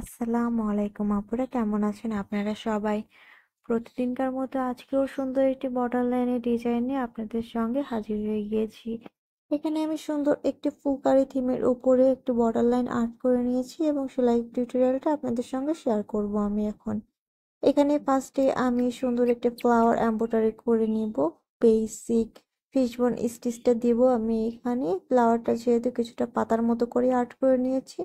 আসসালামু আলাইকুম আপুরা, কেমন আছেন আপনারা সবাই? প্রতিদিনকার মতো আজকেও সুন্দর একটি বর্ডার লাইনের ডিজাইন নিয়ে আপনাদের সঙ্গে হাজির হয়ে গিয়েছি। এখানে আমি সুন্দর একটি ফুলকারি থিমের উপরে একটি বর্ডার লাইন আর্ট করে নিয়েছি এবং সেলাই টিউটোরিয়ালটা আপনাদের সঙ্গে শেয়ার করব আমি এখন। এখানে ফার্স্টে আমি সুন্দর একটা ফ্লাওয়ার এমব্রয়ডারি করে নিব। বেসিক ফিশবোন স্টিচটা দিব আমি এখানে। ফ্লাওয়ারটা যেহেতু কিছুটা পাতার মতো করে আর্ট করে নিয়েছি,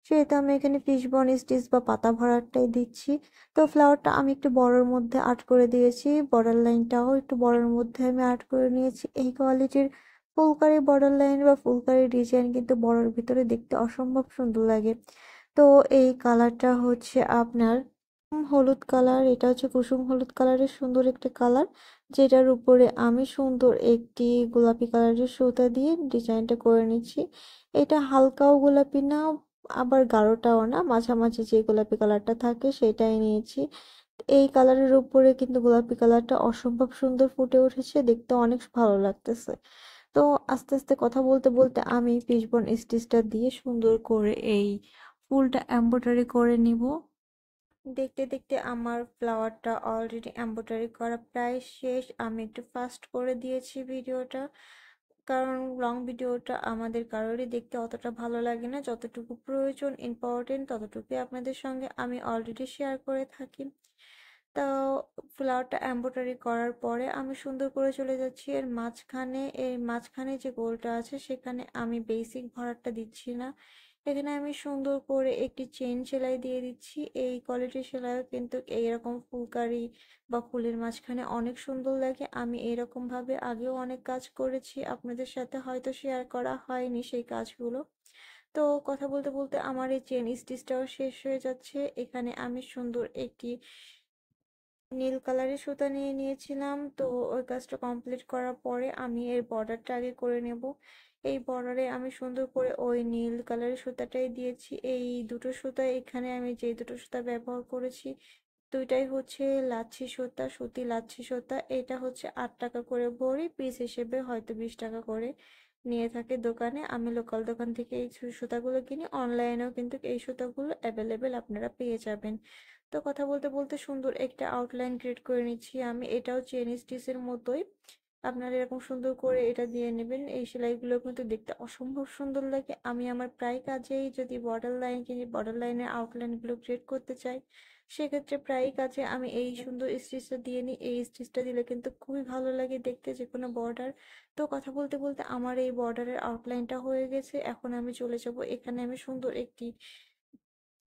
সেহেতু আমি এখানে ফিশবোন স্টিচ বা পাতা ভরাটটাই দিচ্ছি। তো ফ্লাওয়ারটা আমি একটু বড়োর মধ্যে আর্ট করে দিয়েছি, বর্ডার লাইনটাও একটু বড়োর মধ্যে আমি আর্ট করে নিয়েছি। এই কোয়ালিটির ফুলকারি বর্ডার লাইন বা ফুলকারি ডিজাইন কিন্তু বড়োর ভিতরে দেখতে অসম্ভব সুন্দর লাগে। তো এই কালারটা হচ্ছে আপনার হলুদ কালার, এটা হচ্ছে কুসুম হলুদ কালারের সুন্দর একটা কালার, যেটার উপরে আমি সুন্দর একটি গোলাপি কালারের সুতা দিয়ে ডিজাইনটা করে নিচ্ছি। এটা হালকাও গোলাপি না, আবার গাঢ়টাও না, মাঝামাঝি যে গোলাপি কালারটা থাকে সেটাই নিয়েছি। এই কালারের উপরে কিন্তু গোলাপি কালারটা অসম্ভব সুন্দর ফুটে উঠেছে, দেখতে অনেক ভালো লাগতেছে। তো আস্তে আস্তে কথা বলতে বলতে আমি ফিশবোন স্টিচটা দিয়ে সুন্দর করে এই ফুলটা এমব্রয়ডারি করে নিব। দেখতে দেখতে আমার ফ্লাওয়ারটা অলরেডি এমব্রয়ডারি করা প্রায় শেষ। আমি একটু ফাস্ট করে দিয়েছি ভিডিওটা, কারণ লং ভিডিওটা আমাদের কারোরই দেখতে অতটা ভালো লাগে না। যতটুকু প্রয়োজন ইম্পর্টেন্ট ততটুকুই আপনাদের সঙ্গে আমি অলরেডি শেয়ার করে থাকি। তো ফ্লাওয়ারটা এমব্রয়ডারি করার পরে আমি সুন্দর করে চলে যাচ্ছি এর মাঝখানে। এর মাঝখানে যে গোলটা আছে সেখানে আমি বেসিক ভরাটটা দিচ্ছি না, এখানে আমি সুন্দর করে একটি চেইন সেলাই দিয়ে দিচ্ছি। এই কোয়ালিটির সেলাইও কিন্তু এইরকম ফুলকারি বা ফুলের মাঝখানে অনেক সুন্দর লাগে। আমি এরকম ভাবে আগেও অনেক কাজ করেছি, আপনাদের সাথে হয়তো শেয়ার করা হয়নি সেই কাজগুলো। তো কথা বলতে বলতে আমার এই চেন স্টিচটাও শেষ হয়ে যাচ্ছে। এখানে আমি সুন্দর একটি নীল কালারের সুতা নিয়ে নিয়েছিলাম। তো ওই কাজটা কমপ্লিট করার পরে আমি এর বর্ডারটা আগে করে নেব। এই বর্ডারে আমি সুন্দর করে ওই নীল কালারের সুতাটাই দিয়েছি। এই দুটো সুতা, এখানে আমি যে দুটো সুতা ব্যবহার করেছি দুইটাই হচ্ছে লাচ্ছি সুতা, সুতি লাচ্ছি সুতা। এটা হচ্ছে 8 টাকা করে ভরি, পিস হিসেবে হয়তো 20 টাকা করে নিয়ে থাকে দোকানে। আমি লোকাল দোকান থেকে এই সুতাগুলো কিনি, অনলাইনেও কিন্তু এই সুতাগুলো অ্যাভেলেবেল আপনারা পেয়ে যাবেন। তো কথা বলতে বলতে সুন্দর একটা আউটলাইন ক্রিয়েট করে নিচ্ছি আমি, এটাও চেন স্টিচের মতোই। আপনারা এরকম সুন্দর করে এটা দিয়ে নেবেন। এই সেলাইগুলো কিন্তু দেখতে অসম্ভব সুন্দর লাগে। আমি আমার প্রায় কাজেই যদি বর্ডার লাইন কিনি, বর্ডার লাইনের আউটলাইনগুলো ক্রিয়েট করতে চাই, সেক্ষেত্রে প্রায় কাজে আমি এই সুন্দর স্টিচটা দিয়ে নিই। এই স্টিচটা দিলে কিন্তু খুবই ভালো লাগে দেখতে যে কোনো বর্ডার। তো কথা বলতে বলতে আমার এই বর্ডারের আউটলাইনটা হয়ে গেছে। এখন আমি চলে যাব, এখানে আমি সুন্দর একটি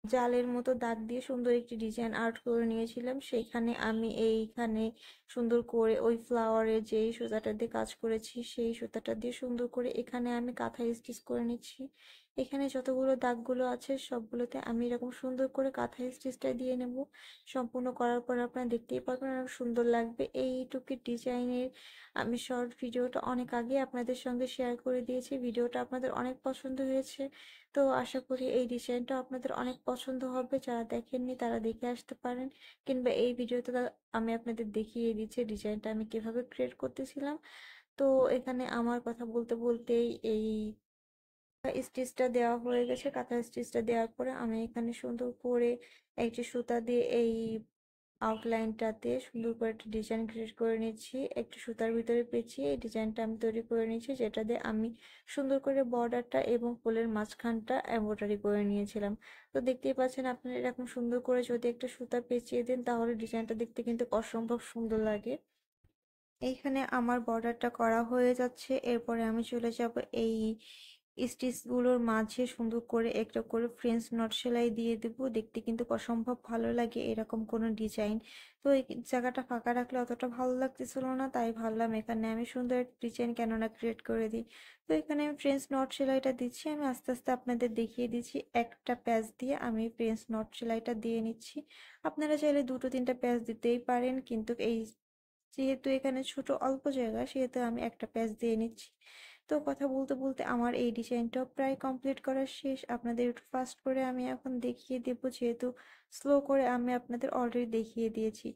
জালের মতো দাগ দিয়ে সুন্দর একটি ডিজাইন আর্ট করে নিয়েছিলাম, সেইখানে আমি এইখানে সুন্দর করে ওই ফ্লাওয়ারের যেই সুতাটা দিয়ে কাজ করেছি সেই সুতাটা দিয়ে সুন্দর করে এখানে আমি কাঁথা স্টিচ করে নিচ্ছি। এখানে যতগুলো দাগগুলো আছে সবগুলোতে আমি এরকম সুন্দর করে কাঁথা স্টিচটা দিয়ে নেব। সম্পূর্ণ করার পর আপনারা দেখতেই পারবেন অনেক সুন্দর লাগবে। এইটুকু ডিজাইনের আমি শর্ট ভিডিওটা অনেক আগে আপনাদের সঙ্গে শেয়ার করে দিয়েছি, ভিডিওটা আপনাদের অনেক পছন্দ হয়েছে। তো আশা করি এই ডিজাইনটা আপনাদের অনেক পছন্দ হবে, যারা দেখেননি তারা দেখে আসতে পারেন, কিংবা এই ভিডিওতে আমি আপনাদের দেখিয়ে দিচ্ছি ডিজাইনটা আমি কিভাবে ক্রিয়েট করতেছিলাম। তো এখানে আমার কথা বলতে বলতেই এই স্টিচটা দেওয়া হয়ে গেছে। কাঁথা স্টিচটা দেওয়ার পরে আমি এখানে সুন্দর করে একটি সুতা দিয়ে এই আউটলাইনটাতে সুন্দর করে একটা ডিজাইন ক্রিয়েট করে নিচ্ছি। একটু সুতার ভিতরে পেঁচিয়ে এই ডিজাইনটা আমি তৈরি করে নিচ্ছি, যেটা দিয়ে আমি সুন্দর করে বর্ডারটা এবং ফুলের মাঝখানটা এমব্রয়ডারি করে নিয়েছিলাম। তো দেখতেই পাচ্ছেন আপনারা এরকম সুন্দর করে যদি একটা সুতা পেঁচিয়ে দেন তাহলে ডিজাইনটা দেখতে কিন্তু অসম্ভব সুন্দর লাগে। এইখানে আমার বর্ডারটা করা হয়ে যাচ্ছে, এরপরে আমি চলে যাব এই স্টিচগুলোর মাঝে সুন্দর করে একটা করে ফ্রেঞ্চ নট সেলাই দিয়ে দেবো। দেখতে কিন্তু অসম্ভব ভালো লাগে এরকম কোনো ডিজাইন। তো এই জায়গাটা ফাঁকা রাখলে অতটা ভালো লাগতেছিল না, তাই ভাবলাম এখানে আমি সুন্দর ডিজাইন কেননা ক্রিয়েট করে দিই। তো এখানে আমি ফ্রেঞ্চ নট সেলাইটা দিচ্ছি, আমি আস্তে আস্তে আপনাদের দেখিয়ে দিচ্ছি। একটা প্যাচ দিয়ে আমি ফ্রেঞ্চ নট সেলাইটা দিয়ে নিচ্ছি। আপনারা চাইলে দুটো তিনটা প্যাচ দিতেই পারেন, কিন্তু এই যেহেতু এখানে ছোট অল্প জায়গা সেহেতু আমি একটা প্যাচ দিয়ে নিচ্ছি। তো কথা বলতে বলতে আমার এই ডিজাইনটাও প্রায় কমপ্লিট করা শেষ। আপনাদের একটু ফাস্ট করে আমি এখন দেখিয়ে দেব, যেহেতু স্লো করে আমি আপনাদের অলরেডি দেখিয়ে দিয়েছি।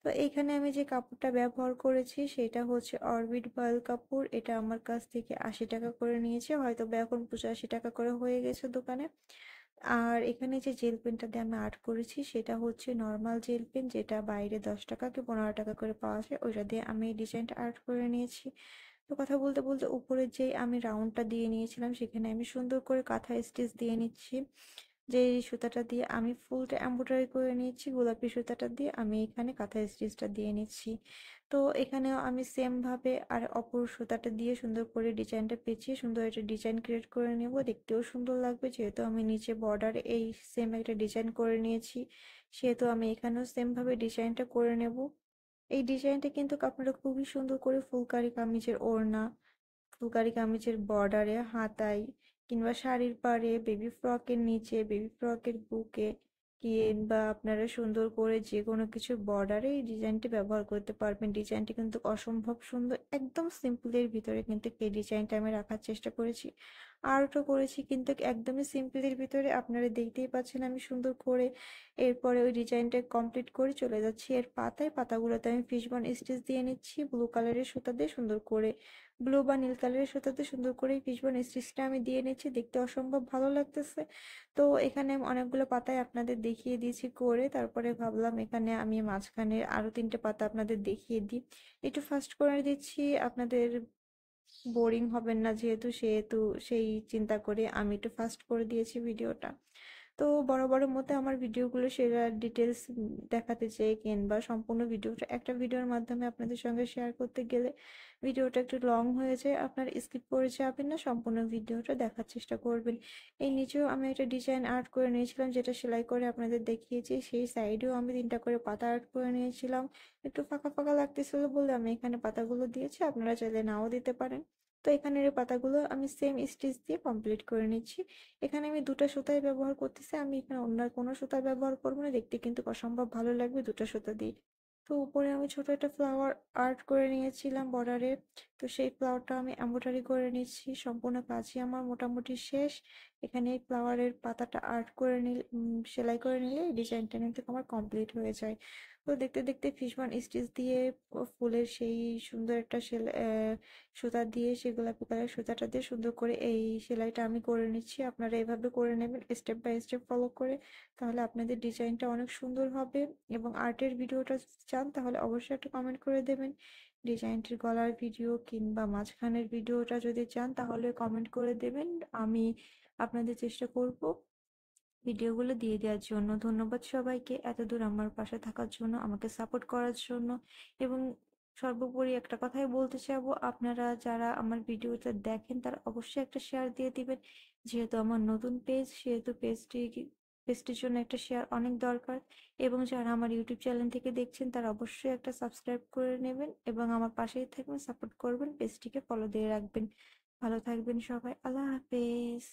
তো এইখানে আমি যে কাপড়টা ব্যবহার করেছি সেটা হচ্ছে অরবিট বয়েল কাপড়। এটা আমার কাছ থেকে 80 টাকা করে নিয়েছে, হয়তো বা এখন 85 টাকা করে হয়ে গেছে দোকানে। আর এখানে যে জেল পেনটা দিয়ে আমি আর্ট করেছি সেটা হচ্ছে নর্মাল জেল পেন, যেটা বাইরে 10 টাকা কি 15 টাকা করে পাওয়া যায়, ওইটা দিয়ে আমি এই ডিজাইনটা আর্ট করে নিয়েছি। তো কথা বলতে বলতে উপরে যে আমি রাউন্ডটা দিয়ে নিয়েছিলাম সেখানে আমি সুন্দর করে কাঁথা স্টিচ দিয়ে নিচ্ছি। যে সুতাটা দিয়ে আমি ফুলটা এমব্রয়ডারি করে নিয়েছি, গোলাপি সুতাটা দিয়ে আমি এখানে কাঁথা স্টিচটা দিয়ে নিচ্ছি। তো এখানেও আমি সেম ভাবে আর অপর সুতাটা দিয়ে সুন্দর করে ডিজাইনটা পেঁচিয়ে সুন্দর একটা ডিজাইন ক্রিয়েট করে নেব, দেখতেও সুন্দর লাগবে। যেহেতু আমি নিচে বর্ডার এই সেম একটা ডিজাইন করে নিয়েছি, সেহেতু আমি এখানেও সেম ভাবে ডিজাইনটা করে নেব। এই ডিজাইনটা কিন্তু আপনারা খুবই সুন্দর করে ফুলকারি কামিজের ওড়না, ফুলকারি কামিজের বর্ডারে, হাতায়, কিংবা শাড়ির পাড়ে, বেবি ফ্রকের নিচে, বেবি ফ্রকের বুকে, কিংবা আপনারা সুন্দর করে যে কোনো কিছু বর্ডারে এই ডিজাইনটি ব্যবহার করতে পারবেন। ডিজাইনটি কিন্তু অসম্ভব সুন্দর, একদম সিম্পলের ভিতরে কিন্তু এই ডিজাইনটা আমি রাখার চেষ্টা করেছি। আর্টও করেছি কিন্তু একদমই সিম্পলের ভিতরে, আপনারা দেখতেই পাচ্ছেন আমি সুন্দর করে এরপরে ওই ডিজাইনটা কমপ্লিট করে চলে যাচ্ছি এর পাতায়। পাতাগুলোতে আমি ফিশবন স্টিচ দিয়ে নিচ্ছি ব্লু কালারের সুতা দিয়ে, সুন্দর করে ব্লু বা নীল কালারের সুতাতে সুন্দর করে ফিশবন স্টিচটা আমি দিয়ে নিচ্ছি, দেখতে অসম্ভব ভালো লাগতেছে। তো এখানে আমি অনেকগুলো পাতায় আপনাদের দেখিয়ে দিয়েছি করে, তারপরে ভাবলাম এখানে আমি মাঝখানে আরো 3টে পাতা আপনাদের দেখিয়ে দিই। একটু ফাস্ট করে দিচ্ছি, আপনাদের বোরিং হবেন না যেহেতু, সেহেতু সেই চিন্তা করে আমি একটু ফাস্ট করে দিয়েছি ভিডিওটা। তো বড় বড় মতো আমার ভিডিওগুলো সেরা ডিটেলস দেখাতে চাই, কিংবা সম্পূর্ণ ভিডিওটা একটা ভিডিওর মাধ্যমে আপনাদের সঙ্গে শেয়ার করতে গেলে ভিডিওটা একটু লং হয়ে যায়, আপনারা স্কিপ করে যাবেন না, সম্পূর্ণ ভিডিওটা দেখার চেষ্টা করবেন। এই নিচেও আমি একটা ডিজাইন আর্ট করে নিয়েছিলাম যেটা সেলাই করে আপনাদের দেখিয়েছি, সেই সাইডেও আমি 3টা করে পাতা আর্ট করে নিয়েছিলাম। একটু ফাঁকা ফাঁকা লাগতেছিল বলে আমি এখানে পাতাগুলো দিয়েছি, আপনারা চাইলে নাও দিতে পারেন। তো এখানের এই পাতাগুলো আমি সেম স্টিচ দিয়ে কমপ্লিট করে নিচ্ছি। এখানে আমি 2টা সুতাই ব্যবহার করতেছি, আমি এখানে অন্য আর কোনো সুতা ব্যবহার করবো না, দেখতে কিন্তু অসম্ভব ভালো লাগবে 2টা সুতা দিয়ে। তো উপরে আমি ছোট একটা ফ্লাওয়ার আর্ট করে নিয়েছিলাম বর্ডারে, তো সেই ফ্লাওয়ারটা আমি এমব্রয়ডারি করে নিচ্ছি। সম্পূর্ণ কাজই আমার মোটামুটি শেষ। এখানে এই ফ্লাওয়ারের পাতাটা আর্ট করে নিলে, সেলাই করে নিলে এই ডিজাইনটা কিন্তু আমার কমপ্লিট হয়ে যায়। তো দেখতে দেখতে ফিশবন স্টিচ দিয়ে ফুলের সেই সুন্দর একটা সুতা দিয়ে, সেই গোলাপি কালার সুতাটা দিয়ে সুন্দর করে এই সেলাইটা আমি করে নিচ্ছি। আপনারা এভাবে করে নেবেন স্টেপ বাই স্টেপ ফলো করে, তাহলে আপনাদের ডিজাইনটা অনেক সুন্দর হবে। এবং আর্টের ভিডিওটা যদি চান তাহলে অবশ্যই একটা কমেন্ট করে দেবেন। ডিজাইনটির গলার ভিডিও কিংবা মাঝখানের ভিডিওটা যদি চান তাহলে কমেন্ট করে দেবেন, আমি আপনাদের চেষ্টা করব ভিডিওগুলো দিয়ে দেওয়ার জন্য। ধন্যবাদ সবাইকে এতদূর আমার পাশে থাকার জন্য, আমাকে সাপোর্ট করার জন্য। এবং সর্বোপরি একটা কথাই বলতে চাবো, আপনারা যারা আমার ভিডিওটা দেখেন তারা অবশ্যই একটা শেয়ার দিয়ে দিবেন। যেহেতু আমার নতুন পেজ, সেহেতু পেজটির জন্য একটা শেয়ার অনেক দরকার। এবং যারা আমার ইউটিউব চ্যানেল থেকে দেখছেন তারা অবশ্যই একটা সাবস্ক্রাইব করে নেবেন এবং আমার পাশেই থাকবেন, সাপোর্ট করবেন, পেজটিকে ফলো দিয়ে রাখবেন। ভালো থাকবেন সবাই, আল্লাহ হাফেজ।